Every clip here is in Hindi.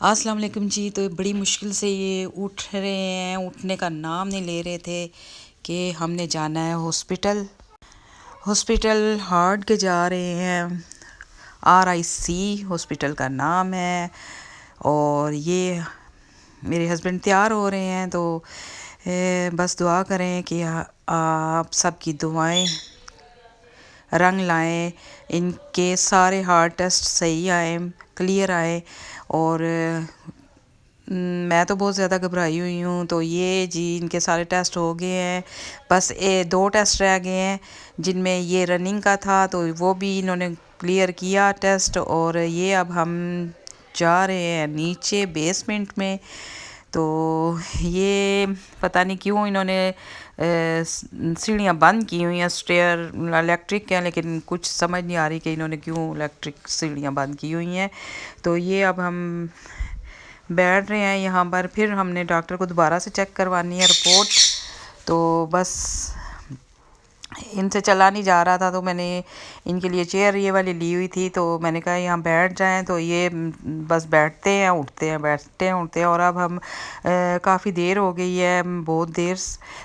अस्सलाम वालेकुम जी। तो बड़ी मुश्किल से ये उठ रहे हैं, उठने का नाम नहीं ले रहे थे कि हमने जाना है हॉस्पिटल। हॉस्पिटल हार्ट के जा रहे हैं, RIC हॉस्पिटल का नाम है। और ये मेरे हस्बैंड तैयार हो रहे हैं, तो बस दुआ करें कि आप सबकी दुआएं रंग लाएं, इनके सारे हार्ट टेस्ट सही आए, क्लियर आए। और मैं तो बहुत ज़्यादा घबराई हुई हूँ। तो ये जी इनके सारे टेस्ट हो गए हैं, बस 2 टेस्ट रह गए हैं, जिनमें ये रनिंग का था तो वो भी इन्होंने क्लियर किया टेस्ट। और ये अब हम जा रहे हैं नीचे बेसमेंट में। तो ये पता नहीं क्यों इन्होंने सीढ़ियाँ बंद की हुई हैं, स्टेयर इलेक्ट्रिक हैं, लेकिन कुछ समझ नहीं आ रही कि इन्होंने क्यों इलेक्ट्रिक सीढ़ियाँ बंद की हुई हैं। तो ये अब हम बैठ रहे हैं यहाँ पर। फिर हमने डॉक्टर को दोबारा से चेक करवानी है रिपोर्ट। तो बस इनसे चला नहीं जा रहा था, तो मैंने इनके लिए चेयर ये वाली ली हुई थी, तो मैंने कहा यहाँ बैठ जाएं। तो ये बस बैठते हैं उठते हैं, बैठते हैं उठते हैं। और अब हम काफ़ी देर हो गई है, बहुत देर,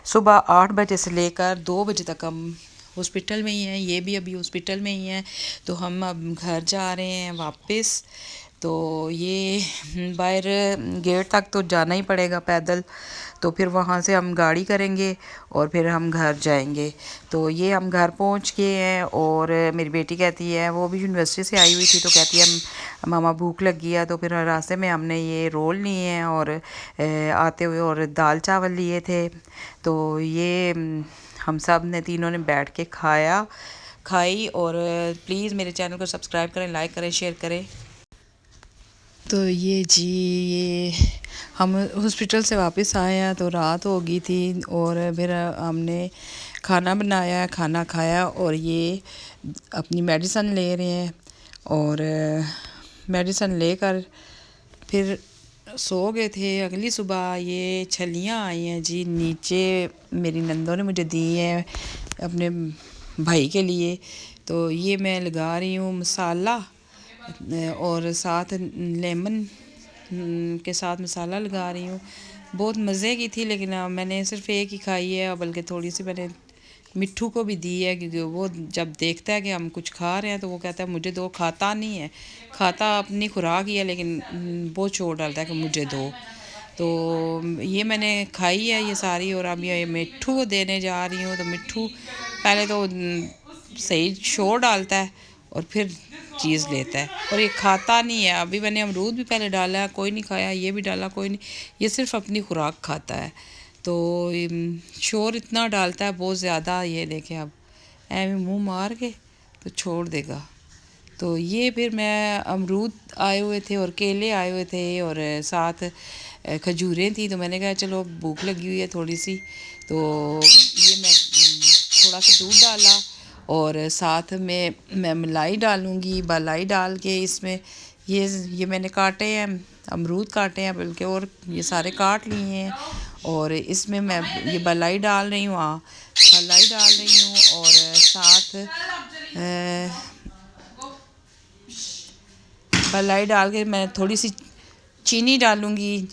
सुबह 8 बजे से लेकर 2 बजे तक हम हॉस्पिटल में ही हैं। ये भी अभी हॉस्पिटल में ही हैं। तो हम अब घर जा रहे हैं वापस। तो ये बाहर गेट तक तो जाना ही पड़ेगा पैदल, तो फिर वहाँ से हम गाड़ी करेंगे और फिर हम घर जाएंगे। तो ये हम घर पहुँच गए हैं। और मेरी बेटी कहती है, वो भी यूनिवर्सिटी से आई हुई थी, तो कहती है मामा भूख लगी है। तो फिर रास्ते में हमने ये रोल लिए हैं और आते हुए और दाल चावल लिए थे। तो ये हम सब ने तीनों ने बैठ के खाई। और प्लीज़ मेरे चैनल को सब्सक्राइब करें, लाइक करें, शेयर करें। तो ये जी ये हम हॉस्पिटल से वापस आए हैं, तो रात हो गई थी। और फिर हमने खाना बनाया, खाना खाया, और ये अपनी मेडिसिन ले रहे हैं। और मेडिसिन लेकर फिर सो गए थे। अगली सुबह ये छलियाँ आई हैं जी नीचे, मेरी नंदों ने मुझे दी हैं अपने भाई के लिए। तो ये मैं लगा रही हूँ मसाला, और साथ लेमन के साथ मसाला लगा रही हूँ। बहुत मज़े की थी, लेकिन मैंने सिर्फ एक ही खाई है, बल्कि थोड़ी सी मैंने मिट्ठू को भी दी है, क्योंकि वो जब देखता है कि हम कुछ खा रहे हैं तो वो कहता है मुझे दो। खाता नहीं है, खाता अपनी खुराक ही है, लेकिन बहुत चोट डालता है कि मुझे दो। तो ये मैंने खाई है ये सारी, और अब ये मिट्ठू को देने जा रही हूँ। तो मिट्ठू पहले तो सही शोर डालता है और फिर चीज़ लेता है, और ये खाता नहीं है। अभी मैंने अमरूद भी पहले डाला है, कोई नहीं खाया, ये भी डाला, कोई नहीं। ये सिर्फ अपनी खुराक खाता है। तो शोर इतना डालता है बहुत ज़्यादा, ये देखें अब ऐਵੇਂ मुंह मार के तो छोड़ देगा। तो ये फिर मैं अमरूद आए हुए थे और केले आए हुए थे, और साथ खजूरें थी। तो मैंने कहा चलो भूख लगी हुई है थोड़ी सी, तो ये मैं थोड़ा सा दूध डाला, और साथ में मैं मलाई डालूँगी। मलाई डाल के इसमें ये मैंने काटे हैं, अमरूद काटे हैं बल्कि, और ये सारे काट लिए हैं। और इसमें मैं ये मलाई डाल रही हूँ, मलाई डाल रही हूँ। और साथ मलाई डाल के मैं थोड़ी सी चीनी डालूँगी।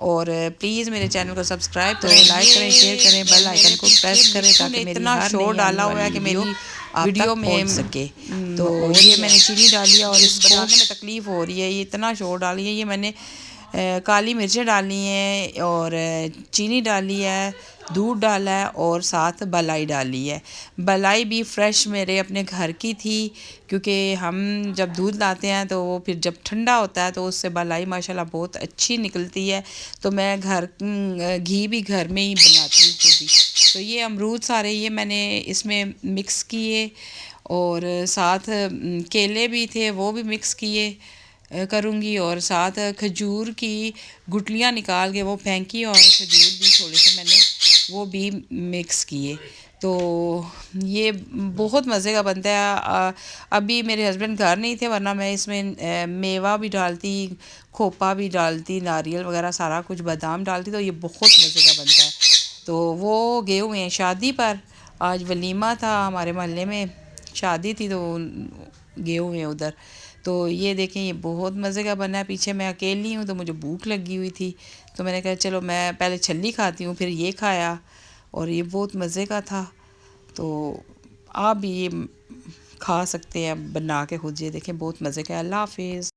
और प्लीज़ मेरे चैनल को सब्सक्राइब करें, लाइक करें, शेयर करें, बेल आइकन को प्रेस करें, ताकि मेरी इतना शोर डाला हुआ है कि मेरी वीडियो में पहुंच सके। तो ये मैंने चीनी डाली है, और इसको बनाने में तकलीफ़ हो रही है, ये इतना शोर डाली है। ये मैंने काली मिर्चें डाली हैं, और चीनी डाली है, दूध डाला है, और साथ मलाई डाली है। मलाई भी फ्रेश मेरे अपने घर की थी, क्योंकि हम जब दूध लाते हैं तो वो फिर जब ठंडा होता है तो उससे मलाई माशाल्लाह बहुत अच्छी निकलती है। तो मैं घी भी घर में ही बनाती हूँ खुद ही। तो ये अमरूद सारे ये मैंने इसमें मिक्स किए, और साथ केले भी थे वो भी मिक्स किए करूँगी, और साथ खजूर की गुठलियाँ निकाल के वो फेंकी, और खजूर भी थोड़े से मैंने वो भी मिक्स किए। तो ये बहुत मज़े का बनता है। अभी मेरे हस्बैंड घर नहीं थे, वरना मैं इसमें मेवा भी डालती, खोपा भी डालती, नारियल वगैरह सारा कुछ, बादाम डालती, तो ये बहुत मज़े का बनता है। तो वो गए हुए हैं शादी पर, आज वलीमा था हमारे मोहल्ले में, शादी थी, तो गए हुए हैं उधर। तो ये देखें, ये बहुत मज़े का बना है। पीछे मैं अकेली हूँ तो मुझे भूख लगी हुई थी, तो मैंने कहा चलो मैं पहले छल्ली खाती हूँ, फिर ये खाया और ये बहुत मज़े का था। तो आप भी ये खा सकते हैं बना के खुद। ये देखें बहुत मज़े का है। अल्लाह हाफिज़।